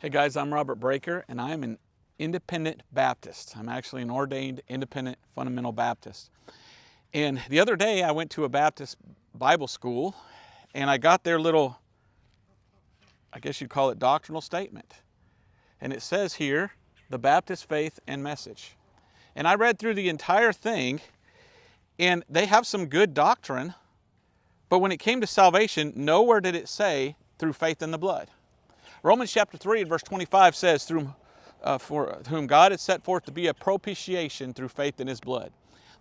Hey guys, I'm Robert Breaker, and I'm an independent Baptist. I'm actually an ordained independent fundamental Baptist. And the other day I went to a Baptist Bible school, and I got their little, I guess you'd call it doctrinal statement. And it says here, the Baptist faith and message. And I read through the entire thing, and they have some good doctrine, but when it came to salvation, nowhere did it say through faith in the blood. Romans chapter 3 and verse 25 says, for whom God has set forth to be a propitiation through faith in his blood.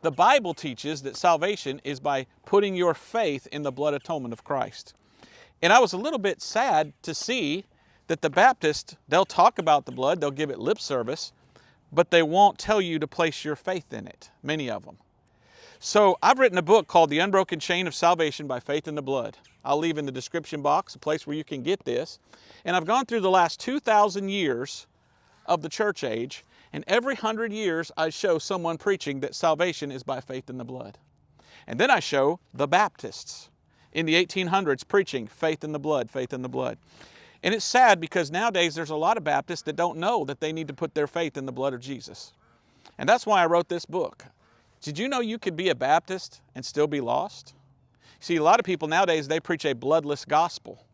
The Bible teaches that salvation is by putting your faith in the blood atonement of Christ. And I was a little bit sad to see that the Baptists, they'll talk about the blood, they'll give it lip service, but they won't tell you to place your faith in it, many of them. So I've written a book called The Unbroken Chain of Salvation by Faith in the Blood. I'll leave in the description box a place where you can get this. And I've gone through the last 2,000 years of the church age, and every 100 years I show someone preaching that salvation is by faith in the blood. And then I show the Baptists in the 1800s preaching faith in the blood, faith in the blood. And it's sad because nowadays there's a lot of Baptists that don't know that they need to put their faith in the blood of Jesus. And that's why I wrote this book. Did you know you could be a Baptist and still be lost? See, a lot of people nowadays, they preach a bloodless gospel.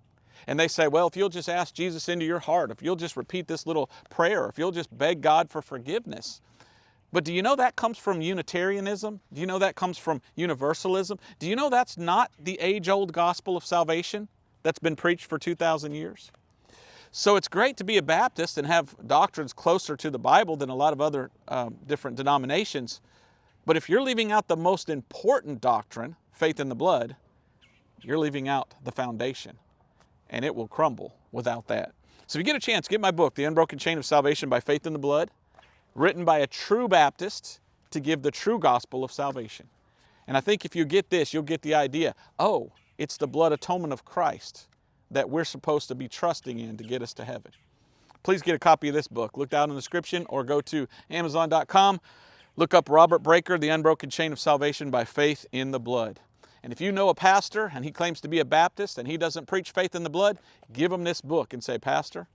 And they say, well, if you'll just ask Jesus into your heart, if you'll just repeat this little prayer, if you'll just beg God for forgiveness. But do you know that comes from Unitarianism? Do you know that comes from universalism? Do you know that's not the age-old gospel of salvation that's been preached for 2,000 years? So it's great to be a Baptist and have doctrines closer to the Bible than a lot of other different denominations. But if you're leaving out the most important doctrine, faith in the blood, you're leaving out the foundation, and it will crumble without that. So if you get a chance, get my book, The Unbroken Chain of Salvation by Faith in the Blood, written by a true Baptist to give the true gospel of salvation. And I think if you get this, you'll get the idea, oh, it's the blood atonement of Christ that we're supposed to be trusting in to get us to heaven. Please get a copy of this book. Look down in the description or go to Amazon.com. Look up Robert Breaker, The Unbroken Chain of Salvation by Faith in the Blood. And if you know a pastor and he claims to be a Baptist and he doesn't preach faith in the blood, give him this book and say, Pastor,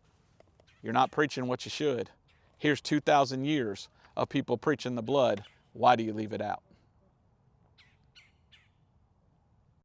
you're not preaching what you should. Here's 2,000 years of people preaching the blood. Why do you leave it out?